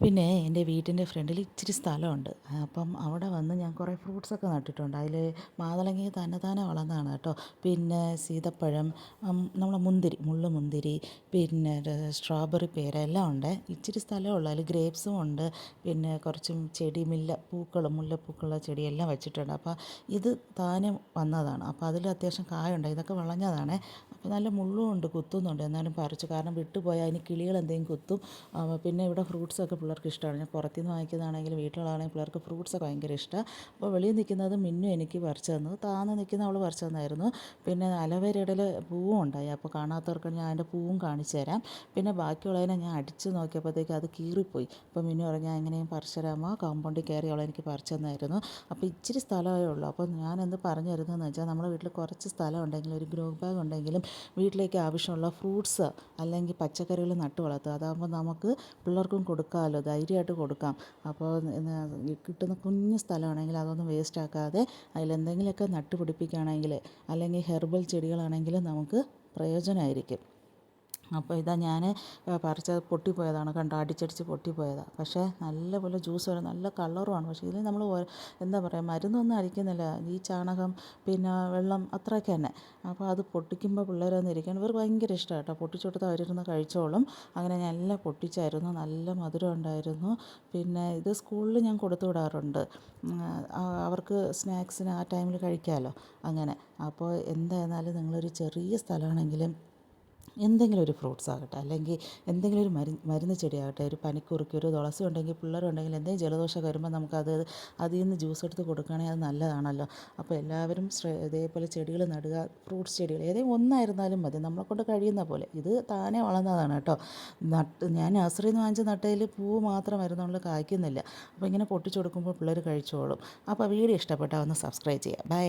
പിന്നെ എൻ്റെ വീട്ടിൻ്റെ ഫ്രണ്ടിൽ ഇച്ചിരി സ്ഥലമുണ്ട്. അപ്പം അവിടെ വന്ന് ഞാൻ കുറേ ഫ്രൂട്ട്സൊക്കെ നട്ടിട്ടുണ്ട്. അതിൽ മാതളങ്ങ തന്നത്താനെ വളർന്നതാണ് കേട്ടോ. പിന്നെ സീതപ്പഴം, നമ്മളെ മുന്തിരി, മുള്ളുമുന്തിരി, പിന്നെ സ്ട്രോബെറി പേര എല്ലാം ഉണ്ട്. ഇച്ചിരി സ്ഥലമേ ഉള്ളൂ. അതിൽ ഗ്രേപ്സും ഉണ്ട്. പിന്നെ കുറച്ചും ചെടി പൂക്കളും മുല്ലപ്പൂക്കളുള്ള ചെടിയെല്ലാം വെച്ചിട്ടുണ്ട്. അപ്പോൾ ഇത് താനെ വന്നതാണ്. അപ്പോൾ അതിൽ അത്യാവശ്യം കായുണ്ട്. ഇതൊക്കെ വിളഞ്ഞതാണേ. അപ്പോൾ നല്ല മുള്ളും ഉണ്ട്, കുത്തുന്നുണ്ട്. എന്നാലും പറിച്ചു. കാരണം വിട്ടുപോയാൽ അതിന് കിളികൾ എന്തെങ്കിലും കുത്തും. പിന്നെ ഇവിടെ ഫ്രൂട്ട്സൊക്കെ പിള്ളേർക്ക് ഇഷ്ടമാണ്. ഞാൻ പുറത്തു നിന്ന് വാങ്ങിക്കുന്നതാണെങ്കിലും വീട്ടിലുള്ളതാണെങ്കിലും പിള്ളേർക്ക് ഫ്രൂട്ട്സൊക്കെ ഭയങ്കര ഇഷ്ടമാണ്. അപ്പോൾ വെളിയിൽ നിൽക്കുന്നത് മിന്നു എനിക്ക് പറിച്ചു തന്നു. താന്ന് നിൽക്കുന്ന അവൾ പറിച്ചു തന്നായിരുന്നു. പിന്നെ അലോവേരയുടെ പൂവും ഉണ്ടായി. അപ്പോൾ കാണാത്തവർക്ക് ഞാൻ അതിൻ്റെ പൂവും കാണിച്ചു തരാം. പിന്നെ ബാക്കിയുള്ളതിനെ ഞാൻ അടിച്ച് നോക്കിയപ്പോഴത്തേക്ക് അത് കീറിപ്പോയി. അപ്പോൾ മിന്നു പറഞ്ഞു, ഞാൻ എങ്ങനെയും പറിച്ചു തരാമോ, കോമ്പൗണ്ടിൽ കയറി അവളെനിക്ക് പറിച്ചു തന്നായിരുന്നു. അപ്പോൾ ഇച്ചിരി സ്ഥലമേ ഉള്ളൂ. അപ്പോൾ ഞാനെന്ത് പറഞ്ഞു തരുന്നതെന്ന് വെച്ചാൽ, നമ്മുടെ വീട്ടിൽ കുറച്ച് സ്ഥലം ഉണ്ടെങ്കിലും ഒരു ഗ്രോ ബാഗ് ഉണ്ടെങ്കിലും വീട്ടിലേക്ക് ആവശ്യമുള്ള ഫ്രൂട്ട്സ് അല്ലെങ്കിൽ പച്ചക്കറികൾ നട്ട് വളർത്തുക. അതാകുമ്പോൾ നമുക്ക് പിള്ളേർക്കും കൊടുക്കാമല്ലോ, ധൈര്യമായിട്ട് കൊടുക്കാം. അപ്പോൾ കിട്ടുന്ന കുഞ്ഞു സ്ഥലമാണെങ്കിൽ അതൊന്നും വേസ്റ്റ് ആക്കാതെ അതിലെന്തെങ്കിലുമൊക്കെ നട്ട് പിടിപ്പിക്കുകയാണെങ്കിൽ, അല്ലെങ്കിൽ ഹെർബൽ ചെടികളാണെങ്കിലും നമുക്ക് പ്രയോജനമായിരിക്കും. അപ്പോൾ ഇതാ ഞാൻ പറിച്ചത് പൊട്ടിപ്പോയതാണ്, കണ്ടോ, അടിച്ചടിച്ച് പൊട്ടിപ്പോയതാണ്. പക്ഷേ നല്ലപോലെ ജ്യൂസ് വരും, നല്ല കളറുമാണ്. പക്ഷേ ഇതിൽ നമ്മൾ എന്താ പറയുക, മരുന്നൊന്നും അടിക്കുന്നില്ല. ഈ ചാണകം പിന്നെ വെള്ളം അത്രയൊക്കെ തന്നെ. അപ്പോൾ അത് പൊട്ടിക്കുമ്പോൾ പിള്ളേരൊന്നും ഇരിക്കണം, ഇവർക്ക് ഭയങ്കര ഇഷ്ടമാണ് കേട്ടോ. പൊട്ടിച്ചു കൊടുത്താൽ അവരിരുന്ന് കഴിച്ചോളും. അങ്ങനെ ഞാൻ എല്ലാം പൊട്ടിച്ചായിരുന്നു, നല്ല മധുരം ഉണ്ടായിരുന്നു. പിന്നെ ഇത് സ്കൂളിൽ ഞാൻ കൊടുത്തു വിടാറുണ്ട്, അവർക്ക് സ്നാക്സിന് ആ ടൈമിൽ കഴിക്കാമല്ലോ അങ്ങനെ. അപ്പോൾ എന്തായിരുന്നാലും നിങ്ങളൊരു ചെറിയ സ്ഥലമാണെങ്കിലും എന്തെങ്കിലും ഒരു ഫ്രൂട്ട്സ് ആകട്ടെ, അല്ലെങ്കിൽ എന്തെങ്കിലും ഒരു മരുന്ന് ചെടിയാകട്ടെ, ഒരു പനിക്കുറുക്കി, ഒരു തുളസി ഉണ്ടെങ്കിൽ, പിള്ളേരുണ്ടെങ്കിൽ എന്തെങ്കിലും ജലദോഷമൊക്കെ വരുമ്പോൾ നമുക്കത് അതിൽ നിന്ന് ജ്യൂസ് എടുത്ത് കൊടുക്കുകയാണെങ്കിൽ അത് നല്ലതാണല്ലോ. അപ്പോൾ എല്ലാവരും ഇതേപോലെ ചെടികൾ നടുക. ഫ്രൂട്ട്സ് ചെടികൾ ഏതെങ്കിലും ഒന്നായിരുന്നാലും മതി, നമ്മളെക്കൊണ്ട് കഴിയുന്ന പോലെ. ഇത് താനെ വളർന്നതാണ് കേട്ടോ. ഞാൻ നഴ്സറിയിൽ നിന്ന് വാങ്ങിച്ച നട്ടതിൽ പൂവ് മാത്രം വരുന്നുള്ളൂ, കായ്ക്കുന്നില്ല. അപ്പോൾ ഇങ്ങനെ പൊട്ടിച്ചു കൊടുക്കുമ്പോൾ പിള്ളേർ കഴിച്ചോളും. അപ്പോൾ വീഡിയോ ഇഷ്ടപ്പെട്ടാൽ ഒന്ന് സബ്സ്ക്രൈബ് ചെയ്യുക. ബൈ.